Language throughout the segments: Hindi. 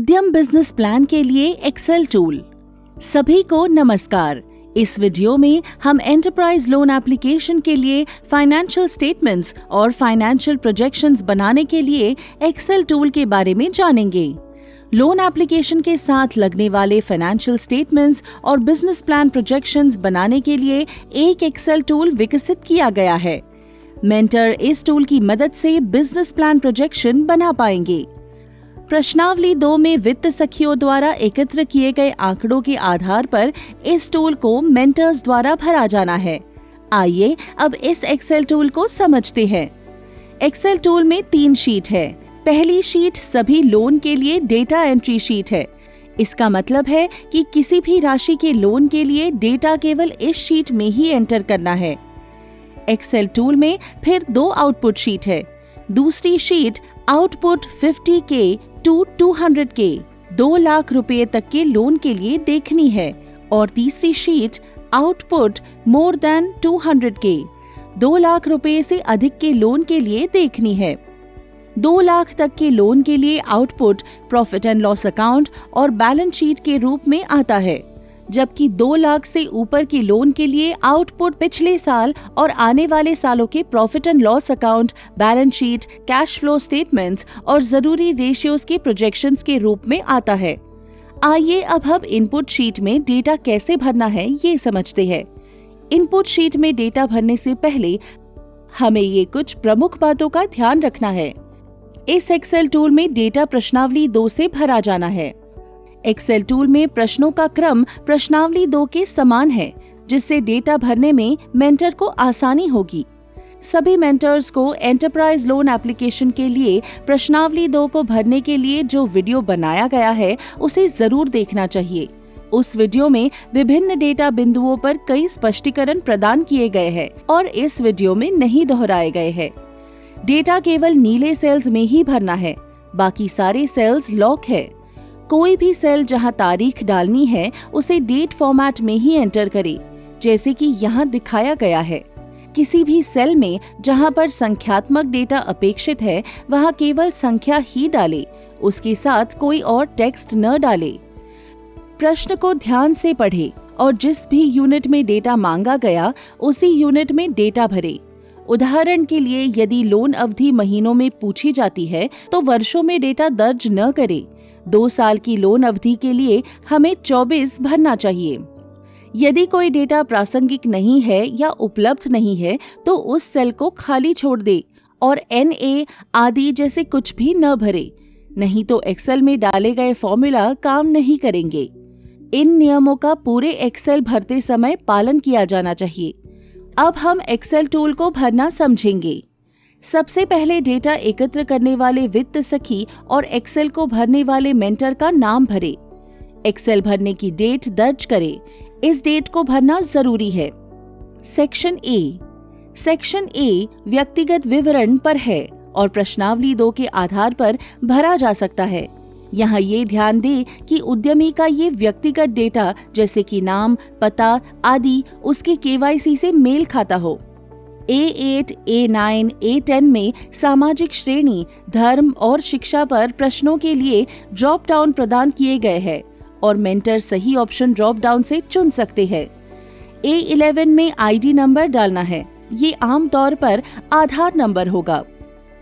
उद्यम बिजनेस प्लान के लिए एक्सेल टूल। सभी को नमस्कार। इस वीडियो में हम एंटरप्राइज लोन एप्लीकेशन के लिए फाइनेंशियल स्टेटमेंट्स और फाइनेंशियल प्रोजेक्शंस बनाने के लिए एक्सेल टूल के बारे में जानेंगे। लोन एप्लीकेशन के साथ लगने वाले फाइनेंशियल स्टेटमेंट्स और बिजनेस प्लान प्रोजेक्शंस बनाने के लिए एक एक्सेल टूल विकसित किया गया है। मेंटर इस टूल की मदद से बिजनेस प्लान प्रोजेक्शन बना पाएंगे। प्रश्नावली 2 में वित्त सखियों द्वारा एकत्र किए गए आंकड़ों के आधार पर इस टूल को मेंटर्स द्वारा भरा जाना है। आइए अब इस एक्सेल टूल को समझते हैं। एक्सेल टूल में 3 शीट है। पहली शीट सभी लोन के लिए डेटा एंट्री शीट है। इसका मतलब है कि किसी भी राशि के लोन के लिए डेटा केवल इस शीट में ही एंटर करना है। एक्सेल टूल में फिर 2 आउटपुट शीट है। दूसरी sheet output 50K to 200K 2 lakh रुपए तक के लोन के लिए देखनी है और तीसरी sheet output more than 200K 2 lakh रुपए से अधिक के लोन के लिए देखनी है। 2 लाख तक के लोन के लिए output profit and loss account और बैलेंस शीट के रूप में आता है, जबकि 2 लाख से ऊपर के लोन के लिए आउटपुट पिछले साल और आने वाले सालों के profit and loss account, balance sheet, cash flow statements और जरूरी रेशियोज के प्रोजेक्शंस के रूप में आता है। आइए अब हम इनपुट शीट में डेटा कैसे भरना है ये समझते हैं। इनपुट शीट में डेटा भरने से पहले हमें ये कुछ प्रमुख बातों का ध्यान रखना है। इस एक्सेल टूल में डेटा प्रश्नावली 2 से भरा जाना है। एक्सेल टूल में प्रश्नों का क्रम प्रश्नावली 2 के समान है, जिससे डेटा भरने में मेंटर को आसानी होगी। सभी मेंटर्स को एंटरप्राइज लोन एप्लीकेशन के लिए प्रश्नावली 2 को भरने के लिए जो वीडियो बनाया गया है उसे जरूर देखना चाहिए। उस वीडियो में विभिन्न डेटा बिंदुओं पर कई स्पष्टीकरण प्रदान किए गए हैं और इस वीडियो में नहीं दोहराए गए हैं। डेटा केवल नीले सेल्स में ही भरना है, बाकी सारे सेल्स लॉक है। कोई भी सेल जहां तारीख डालनी है उसे डेट फॉर्मेट में ही एंटर करें, जैसे कि यहाँ दिखाया गया है। किसी भी सेल में जहां पर संख्यात्मक डेटा अपेक्षित है वहां केवल संख्या ही डालें, उसके साथ कोई और टेक्स्ट न डालें। प्रश्न को ध्यान से पढ़ें और जिस भी यूनिट में डेटा मांगा गया उसी यूनिट में डेटा भरें। उदाहरण के लिए यदि लोन अवधि महीनों में पूछी जाती है तो वर्षों में डेटा दर्ज न करें। 2 साल की लोन अवधि के लिए हमें 24 भरना चाहिए। यदि कोई डेटा प्रासंगिक नहीं है या उपलब्ध नहीं है तो उस सेल को खाली छोड़ दे और NA आदि जैसे कुछ भी न भरे, नहीं तो एक्सेल में डाले गए फॉर्मूला काम नहीं करेंगे। इन नियमों का पूरे एक्सेल भरते समय पालन किया जाना चाहिए। अब हम एक्सेल टूल को भरना समझेंगे। सबसे पहले डेटा एकत्र करने वाले वित्त सखी और एक्सेल को भरने वाले मेंटर का नाम भरें। एक्सेल भरने की डेट दर्ज करें। इस डेट को भरना जरूरी है। सेक्शन ए व्यक्तिगत विवरण पर है और प्रश्नावली 2 के आधार पर भरा जा सकता है। यहाँ ये ध्यान दें कि उद्यमी का ये व्यक्तिगत डेटा जैसे कि नाम, पता आदि उसके KYC से मेल खाता हो। A8, A9, A10 में सामाजिक श्रेणी, धर्म और शिक्षा पर प्रश्नों के लिए ड्रॉप डाउन प्रदान किए गए हैं और मेंटर सही ऑप्शन ड्रॉप डाउन से चुन सकते हैं। A11 में ID नंबर डालना है, ये आमतौर पर आधार नंबर होगा।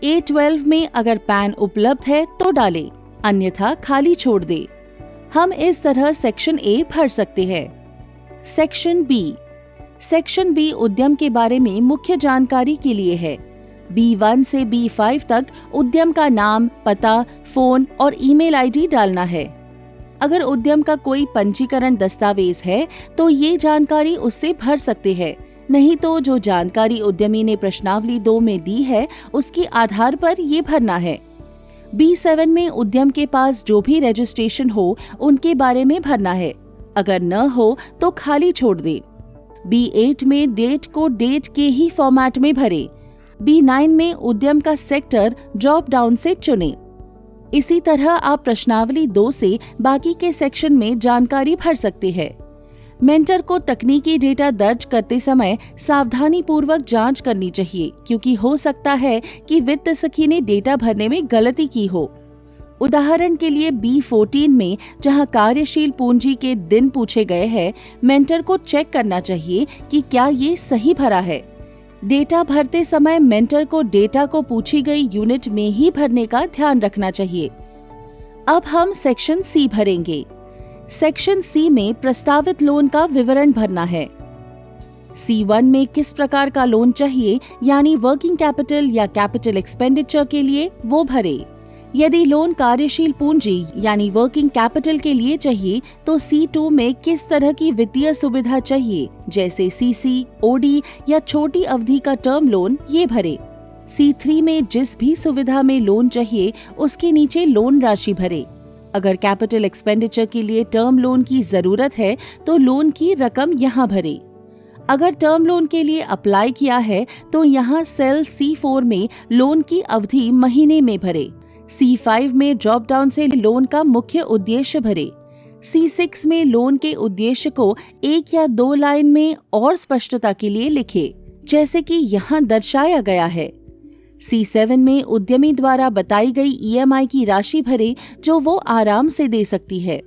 A12 में अगर पैन उपलब्ध है तो डालें, अन्यथा खाली छोड़ दे। हम इस तरह सेक्शन A भर सकते हैं। सेक्शन बी उद्यम के बारे में मुख्य जानकारी के लिए है। B1 से B5 तक उद्यम का नाम, पता, फोन और ईमेल ID डालना है। अगर उद्यम का कोई पंजीकरण दस्तावेज है तो ये जानकारी उससे भर सकते हैं, नहीं तो जो जानकारी उद्यमी ने प्रश्नावली 2 में दी है उसके आधार पर ये भरना है। B7 में उद्यम के पास जो भी रजिस्ट्रेशन हो उनके बारे में भरना है, अगर न हो तो खाली छोड़ दे। B8 में डेट को डेट के ही फॉर्मेट में भरे। B9 में उद्यम का सेक्टर ड्रॉप डाउन से चुने। इसी तरह आप प्रश्नावली 2 से बाकी के सेक्शन में जानकारी भर सकते हैं। मेंटर को तकनीकी डेटा दर्ज करते समय सावधानी पूर्वक जांच करनी चाहिए, क्योंकि हो सकता है कि वित्त सखी ने डेटा भरने में गलती की हो। उदाहरण के लिए B14 में जहां कार्यशील पूंजी के दिन पूछे गए हैं, मेंटर को चेक करना चाहिए कि क्या ये सही भरा है। डेटा भरते समय मेंटर को डेटा को पूछी गई यूनिट में ही भरने का ध्यान रखना चाहिए। अब हम सेक्शन सी भरेंगे। सेक्शन सी में प्रस्तावित लोन का विवरण भरना है। C1 में किस प्रकार का लोन चाहिए, यानी वर्किंग कैपिटल या कैपिटल एक्सपेंडिचर के लिए, वो भरे। यदि लोन कार्यशील पूंजी यानी वर्किंग कैपिटल के लिए चाहिए तो C2 में किस तरह की वित्तीय सुविधा चाहिए, जैसे CC, OD या छोटी अवधि का टर्म लोन, ये भरे। C3 में जिस भी सुविधा में लोन चाहिए उसके नीचे लोन राशि भरे। अगर कैपिटल एक्सपेंडिचर के लिए टर्म लोन की जरूरत है तो लोन की रकम यहाँ भरे। अगर टर्म लोन के लिए अप्लाई किया है तो यहाँ सेल C4 में लोन की अवधि महीने में भरे। C5 में ड्रॉप डाउन से लोन का मुख्य उद्देश्य भरे। C6 में लोन के उद्देश्य को 1 या 2 लाइन में और स्पष्टता के लिए लिखे, जैसे कि यहाँ दर्शाया गया है। C7 में उद्यमी द्वारा बताई गई EMI की राशि भरे जो वो आराम से दे सकती है।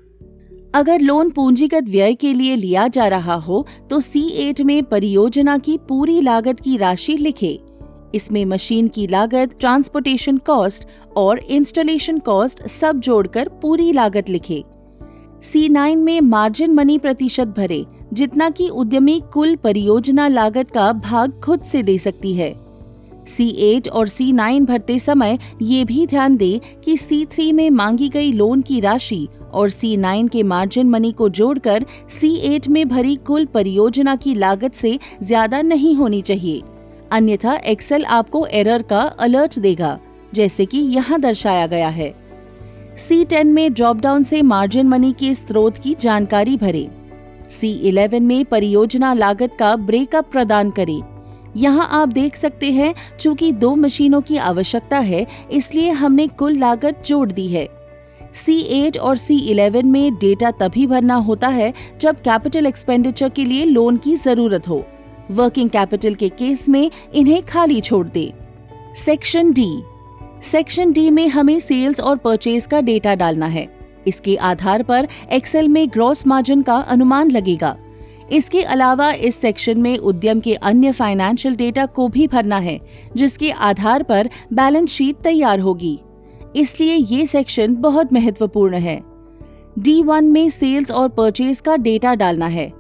अगर लोन पूंजीगत व्यय के लिए लिया जा रहा हो तो C8 में परियोजना की पूरी लागत की राशि लिखे। इसमें मशीन की लागत, ट्रांसपोर्टेशन कॉस्ट और इंस्टॉलेशन कॉस्ट सब जोड़कर पूरी लागत लिखे। C9 में मार्जिन मनी प्रतिशत भरे, जितना कि उद्यमी कुल परियोजना लागत का भाग खुद से दे सकती है। C8 और C9 भरते समय ये भी ध्यान दे कि C3 में मांगी गई लोन की राशि और C9 के मार्जिन मनी को जोड़कर C8 में भरी कुल परियोजना की लागत से ज्यादा नहीं होनी चाहिए, अन्यथा एक्सेल आपको एरर का अलर्ट देगा, जैसे कि यहाँ दर्शाया गया है। C10 में ड्रॉप डाउन से मार्जिन मनी के स्रोत की जानकारी भरे। C11 में परियोजना लागत का ब्रेकअप प्रदान करें। यहाँ आप देख सकते हैं, चूंकि 2 मशीनों की आवश्यकता है इसलिए हमने कुल लागत जोड़ दी है। C8 और C11 में डेटा तभी भरना होता है जब कैपिटल एक्सपेंडिचर के लिए लोन की जरूरत हो। वर्किंग कैपिटल के केस में इन्हें खाली छोड़ दे। Section D. सेक्शन डी में हमें सेल्स और परचेज का डेटा डालना है। इसके आधार पर एक्सेल में ग्रॉस मार्जिन का अनुमान लगेगा। इसके अलावा इस सेक्शन में उद्यम के अन्य फाइनेंशियल डेटा को भी भरना है, जिसके आधार पर बैलेंस शीट तैयार होगी। इसलिए ये सेक्शन बहुत महत्वपूर्ण है। D1 में सेल्स और परचेज का डेटा डालना है।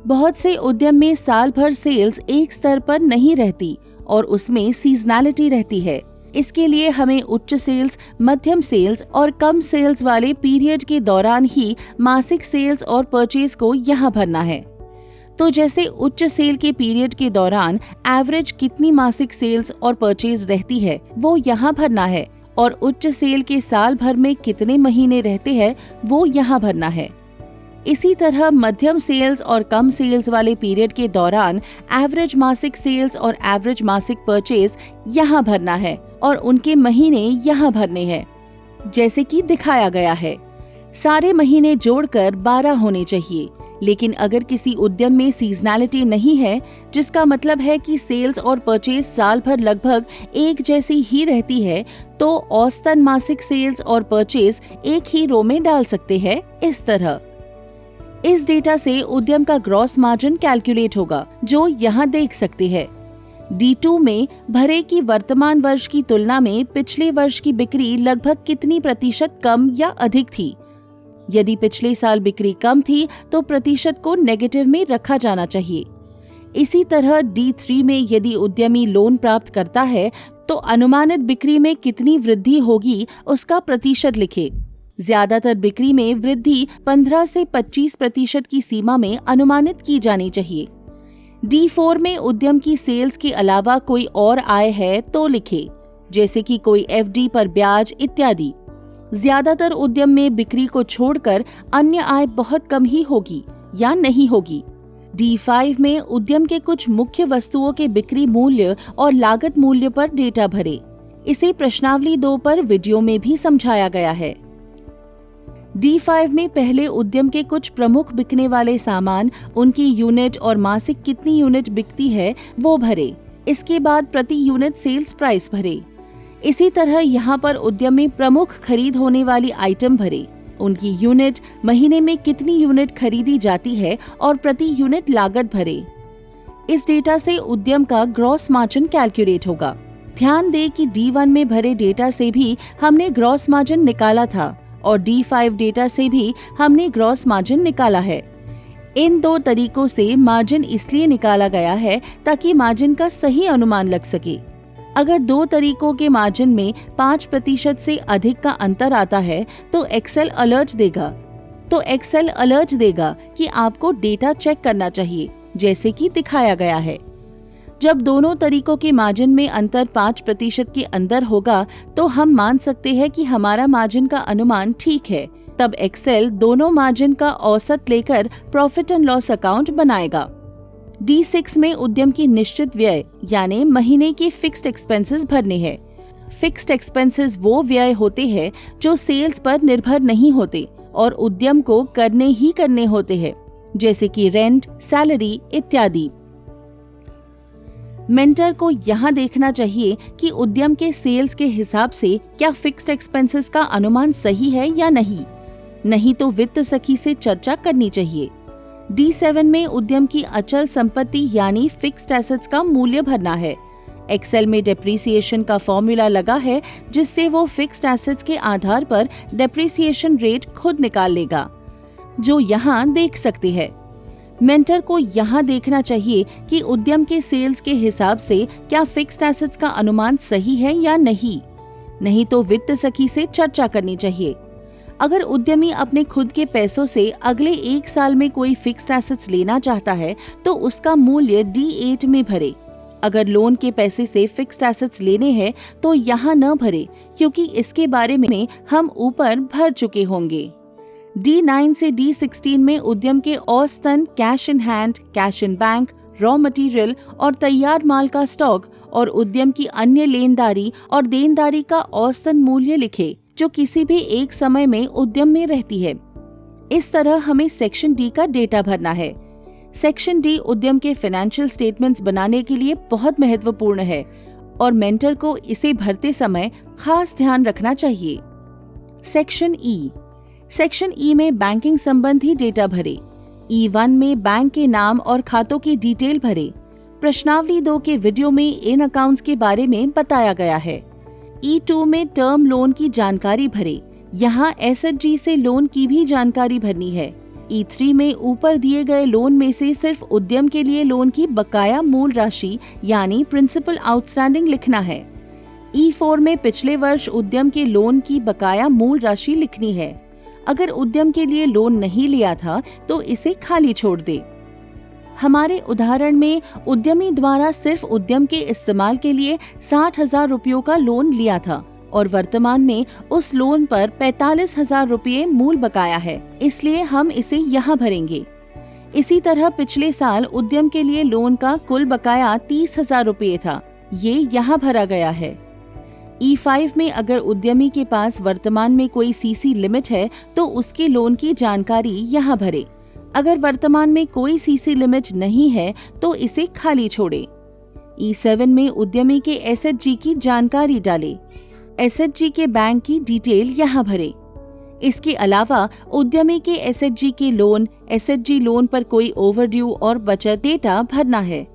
बहुत से उद्यम में साल भर सेल्स एक स्तर पर नहीं रहती और उसमें सीजनैलिटी रहती है। इसके लिए हमें उच्च सेल्स, मध्यम सेल्स और कम सेल्स वाले पीरियड के दौरान ही मासिक सेल्स और परचेज को यहाँ भरना है। तो जैसे उच्च सेल के पीरियड के दौरान एवरेज कितनी मासिक सेल्स और परचेज रहती है वो यहाँ भरना है, और उच्च सेल के साल भर में कितने महीने रहते हैं वो यहाँ भरना है। इसी तरह मध्यम सेल्स और कम सेल्स वाले पीरियड के दौरान एवरेज मासिक सेल्स और एवरेज मासिक परचेज यहाँ भरना है और उनके महीने यहाँ भरने हैं, जैसे कि दिखाया गया है। सारे महीने जोड़कर 12 होने चाहिए, लेकिन अगर किसी उद्यम में सीजनैलिटी नहीं है, जिसका मतलब है कि सेल्स और परचेज साल भर लगभग एक जैसी ही रहती है, तो औसतन मासिक सेल्स और परचेज एक ही रो में डाल सकते हैं इस तरह। इस डेटा से उद्यम का ग्रॉस मार्जिन कैलकुलेट होगा, जो यहाँ देख सकते हैं। D2 में भरे की वर्तमान वर्ष की तुलना में पिछले वर्ष की बिक्री लगभग कितनी प्रतिशत कम या अधिक थी। यदि पिछले साल बिक्री कम थी तो प्रतिशत को नेगेटिव में रखा जाना चाहिए। इसी तरह D3 में यदि उद्यमी लोन प्राप्त करता है तो अनुमानित बिक्री में कितनी वृद्धि होगी उसका प्रतिशत लिखे। ज्यादातर बिक्री में वृद्धि 15 से 25% की सीमा में अनुमानित की जानी चाहिए। D4 में उद्यम की सेल्स के अलावा कोई और आय है तो लिखे, जैसे कि कोई FD पर ब्याज इत्यादि। ज्यादातर उद्यम में बिक्री को छोड़कर अन्य आय बहुत कम ही होगी या नहीं होगी। D5 में उद्यम के कुछ मुख्य वस्तुओं के बिक्री मूल्य और लागत मूल्य पर डेटा भरे। इसे प्रश्नावली 2 पर वीडियो में भी समझाया गया है। D5 में पहले उद्यम के कुछ प्रमुख बिकने वाले सामान, उनकी यूनिट और मासिक कितनी यूनिट बिकती है वो भरे। इसके बाद प्रति यूनिट सेल्स प्राइस भरे। इसी तरह यहाँ पर उद्यम में प्रमुख खरीद होने वाली आइटम भरे, उनकी यूनिट, महीने में कितनी यूनिट खरीदी जाती है और प्रति यूनिट लागत भरे। इस डेटा से उद्यम का ग्रॉस मार्जिन कैलकुलेट होगा। ध्यान दें कि D1 में भरे डेटा से भी हमने ग्रॉस मार्जिन निकाला था और D5 डेटा से भी हमने ग्रॉस मार्जिन निकाला है। इन दो तरीकों से मार्जिन इसलिए निकाला गया है ताकि मार्जिन का सही अनुमान लग सके। अगर दो तरीकों के मार्जिन में 5% से अधिक का अंतर आता है तो एक्सेल अलर्ट देगा कि आपको डेटा चेक करना चाहिए, जैसे कि दिखाया गया है। जब दोनों तरीकों के मार्जिन में अंतर 5% के अंदर होगा तो हम मान सकते हैं कि हमारा मार्जिन का अनुमान ठीक है। तब एक्सेल दोनों मार्जिन का औसत लेकर प्रॉफिट एंड लॉस अकाउंट बनाएगा। D6 में उद्यम की निश्चित व्यय यानी महीने की फिक्स्ड एक्सपेंसेस भरने हैं। फिक्स्ड एक्सपेंसेस वो व्यय होते हैं जो सेल्स पर निर्भर नहीं होते और उद्यम को करने होते हैं, जैसे कि रेंट, सैलरी इत्यादि। मेंटर को यहाँ देखना चाहिए कि उद्यम के सेल्स के हिसाब से क्या फिक्स्ड एक्सपेंसेस का अनुमान सही है या नहीं तो वित्त सखी से चर्चा करनी चाहिए। D7 में उद्यम की अचल संपत्ति यानी फिक्स्ड एसेट्स का मूल्य भरना है। एक्सेल में डेप्रिसिएशन का फॉर्मूला लगा है जिससे वो फिक्स्ड एसेट्स के आधार पर डेप्रिसिएशन रेट खुद निकाल लेगा, जो यहाँ देख सकते हैं। मेंटर को यहाँ देखना चाहिए कि उद्यम के सेल्स के हिसाब से क्या फिक्स्ड एसेट्स का अनुमान सही है या नहीं तो वित्त सखी से चर्चा करनी चाहिए। अगर उद्यमी अपने खुद के पैसों से अगले 1 साल में कोई फिक्स्ड एसेट्स लेना चाहता है तो उसका मूल्य D8 में भरे। अगर लोन के पैसे से फिक्स्ड एसेट्स लेने हैं तो यहाँ न भरे, क्योंकि इसके बारे में हम ऊपर भर चुके होंगे। D9 से D16 में उद्यम के औसतन cash in hand, cash in bank, raw material और तैयार माल का स्टॉक और उद्यम की अन्य लेनदारी और देनदारी का औसतन मूल्य लिखे जो किसी भी एक समय में उद्यम में रहती है। इस तरह हमें सेक्शन D का डेटा भरना है। सेक्शन D उद्यम के फाइनेंशियल स्टेटमेंट्स बनाने के लिए बहुत महत्वपूर्ण है और मेंटर को इसे भरते समय खास ध्यान रखना चाहिए। सेक्शन E में बैंकिंग संबंधी डेटा भरे। E1 में बैंक के नाम और खातों की डिटेल भरे। प्रश्नावली 2 के वीडियो में इन अकाउंट्स के बारे में बताया गया है। E2 में टर्म लोन की जानकारी भरे। यहाँ SHG से लोन की भी जानकारी भरनी है। E3 में ऊपर दिए गए लोन में से सिर्फ उद्यम के लिए लोन की बकाया मूल राशि यानी प्रिंसिपल आउटस्टैंडिंग लिखना है। E4 में पिछले वर्ष उद्यम के लोन की बकाया मूल राशि लिखनी है। अगर उद्यम के लिए लोन नहीं लिया था तो इसे खाली छोड़ दे। हमारे उदाहरण में उद्यमी द्वारा सिर्फ उद्यम के इस्तेमाल के लिए 60,000 रुपयों का लोन लिया था और वर्तमान में उस लोन पर 45,000 रुपये मूल बकाया है, इसलिए हम इसे यहाँ भरेंगे। इसी तरह पिछले साल उद्यम के लिए लोन का कुल बकाया 30,000 रुपये था, ये यहाँ भरा गया है। E5 में अगर उद्यमी के पास वर्तमान में कोई CC लिमिट है तो उसके लोन की जानकारी यहाँ भरे। अगर वर्तमान में कोई CC लिमिट नहीं है तो इसे खाली छोड़े। E7 में उद्यमी के SHG की जानकारी डाले। SHG के बैंक की डिटेल यहाँ भरे। इसके अलावा उद्यमी के SHG के लोन, SHG लोन पर कोई ओवरड्यू और बचत डेटा भरना है।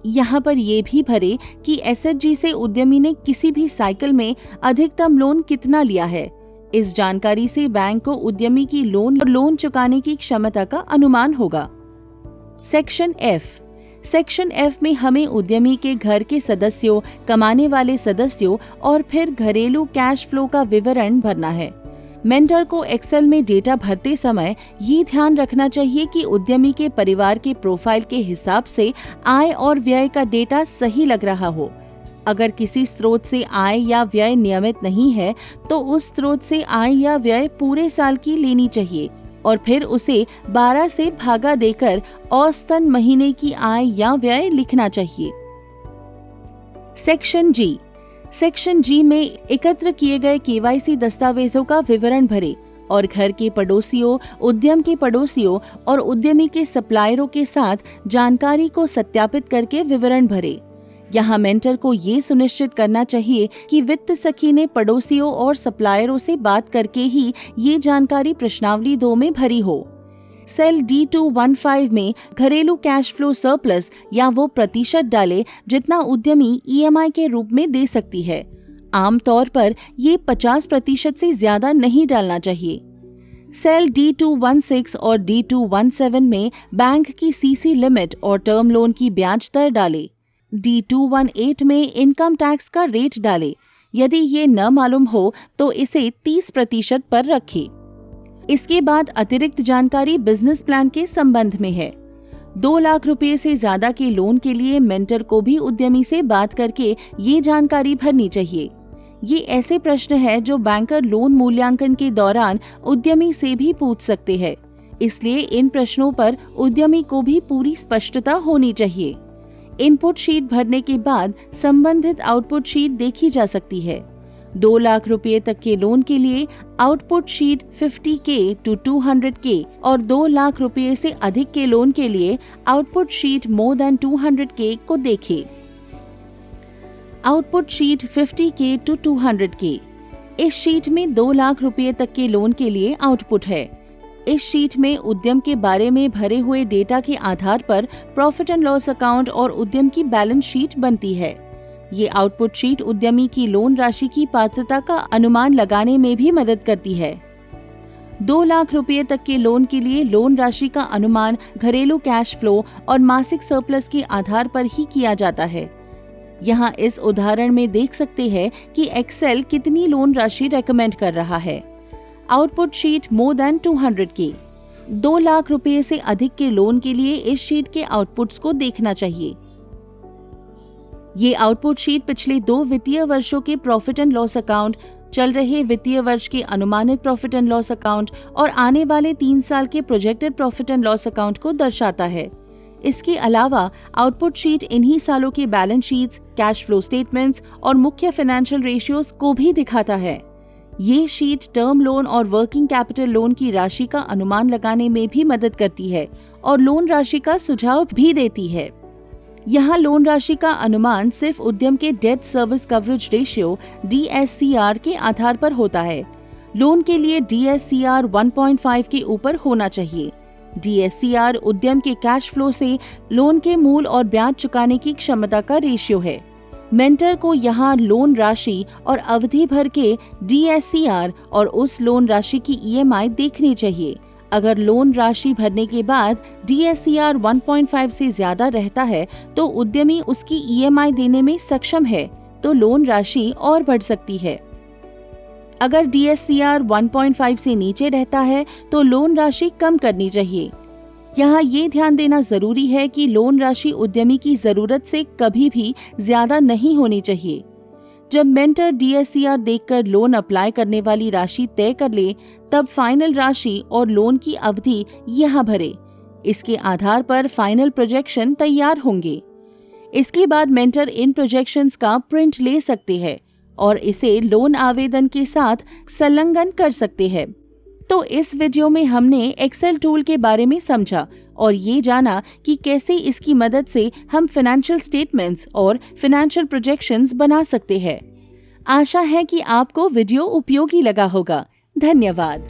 यहाँ पर ये भी भरे कि SHG से उद्यमी ने किसी भी साइकिल में अधिकतम लोन कितना लिया है। इस जानकारी से बैंक को उद्यमी की लोन चुकाने की क्षमता का अनुमान होगा। सेक्शन F में हमें उद्यमी के घर के सदस्यों, कमाने वाले सदस्यों और फिर घरेलू कैश फ्लो का विवरण भरना है। मेंटर को एक्सेल में डेटा भरते समय ये ध्यान रखना चाहिए कि उद्यमी के परिवार के प्रोफाइल के हिसाब से आय और व्यय का डेटा सही लग रहा हो। अगर किसी स्रोत से आय या व्यय नियमित नहीं है तो उस स्रोत से आय या व्यय पूरे साल की लेनी चाहिए और फिर उसे 12 से भागा देकर औसतन महीने की आय या व्यय लिखना चाहिए। सेक्शन G में एकत्र किए गए KYC दस्तावेजों का विवरण भरे और घर के पड़ोसियों, उद्यम के पड़ोसियों और उद्यमी के सप्लायरों के साथ जानकारी को सत्यापित करके विवरण भरे। यहाँ मेंटर को ये सुनिश्चित करना चाहिए कि वित्त सखी ने पड़ोसियों और सप्लायरों से बात करके ही ये जानकारी प्रश्नावली 2 में भरी हो। सेल D215 में घरेलू कैश फ्लो सरप्लस या वो प्रतिशत डाले जितना उद्यमी EMI के रूप में दे सकती है। आमतौर पर ये 50% से ज्यादा नहीं डालना चाहिए। सेल D216 और D217 में बैंक की CC लिमिट और टर्म लोन की ब्याज दर डाले। D218 में इनकम टैक्स का रेट डाले। यदि ये न मालूम हो तो इसे 30% पर रखें। इसके बाद अतिरिक्त जानकारी बिजनेस प्लान के संबंध में है। 2 लाख रुपए से ज्यादा के लोन के लिए मेंटर को भी उद्यमी से बात करके ये जानकारी भरनी चाहिए। ये ऐसे प्रश्न है जो बैंकर लोन मूल्यांकन के दौरान उद्यमी से भी पूछ सकते हैं, इसलिए इन प्रश्नों पर उद्यमी को भी पूरी स्पष्टता होनी चाहिए। इनपुट शीट भरने के बाद संबंधित आउटपुट शीट देखी जा सकती है। 2 लाख रुपए तक के लोन के लिए output sheet 50K to 200K और 2 लाख रुपए से अधिक के लोन के लिए output sheet more than 200K को देखें। Output sheet 50K to 200K। इस शीट में 2 लाख रुपए तक के लोन के लिए आउटपुट है। इस शीट में उद्यम के बारे में भरे हुए डेटा के आधार पर प्रॉफिट एंड लॉस अकाउंट और उद्यम की बैलेंस शीट बनती है। ये आउटपुट शीट उद्यमी की लोन राशि की पात्रता का अनुमान लगाने में भी मदद करती है। 2 लाख रुपए तक के लोन के लिए लोन राशि का अनुमान घरेलू कैश फ्लो और मासिक सरप्लस के आधार पर ही किया जाता है। यहाँ इस उदाहरण में देख सकते हैं कि एक्सेल कितनी लोन राशि रेकमेंड कर रहा है। Output sheet more than 200K। 2 lakh रुपए से अधिक के लोन के लिए इस शीट के आउटपुट्स को देखना चाहिए। ये आउटपुट शीट पिछले 2 वित्तीय वर्षों के प्रॉफिट एंड लॉस अकाउंट, चल रहे वित्तीय वर्ष के अनुमानित प्रॉफिट एंड लॉस अकाउंट और आने वाले 3 साल के projected profit and loss account को दर्शाता है। इसके अलावा आउटपुट शीट इन्हीं सालों के balance sheets, cash flow statements और मुख्य फाइनेंशियल रेशियोज को भी दिखाता है। ये शीट टर्म लोन और वर्किंग कैपिटल लोन की राशि का अनुमान लगाने में भी मदद करती है और लोन राशि का सुझाव भी देती है। यहाँ लोन राशि का अनुमान सिर्फ उद्यम के debt service coverage ratio DSCR के आधार पर होता है। लोन के लिए DSCR 1.5 के ऊपर होना चाहिए। DSCR उद्यम के कैश फ्लो से लोन के मूल और ब्याज चुकाने की क्षमता का रेशियो है। मेंटर को यहाँ लोन राशि और अवधि भर के DSCR और उस लोन राशि की EMI देखनी चाहिए। अगर लोन राशि भरने के बाद DSCR 1.5 से ज्यादा रहता है तो उद्यमी उसकी EMI देने में सक्षम है, तो लोन राशि और बढ़ सकती है। अगर DSCR 1.5 से नीचे रहता है तो लोन राशि कम करनी चाहिए। यहाँ ये ध्यान देना जरूरी है कि लोन राशि उद्यमी की जरूरत से कभी भी ज्यादा नहीं होनी चाहिए। जब मेंटर DSCR देखकर लोन अप्लाई करने वाली राशि तय कर ले, तब फाइनल राशि और लोन की अवधि यहाँ भरे। इसके आधार पर फाइनल प्रोजेक्शन तैयार होंगे। इसके बाद मेंटर इन प्रोजेक्शंस का प्रिंट ले सकते हैं और इसे लोन आवेदन के साथ संलग्न कर सकते हैं। तो इस वीडियो में हमने एक्सेल टूल के बारे में समझा और ये जाना कि कैसे इसकी मदद से हम फाइनेंशियल स्टेटमेंट्स और फाइनेंशियल प्रोजेक्शंस बना सकते हैं। आशा है कि आपको वीडियो उपयोगी लगा होगा। धन्यवाद।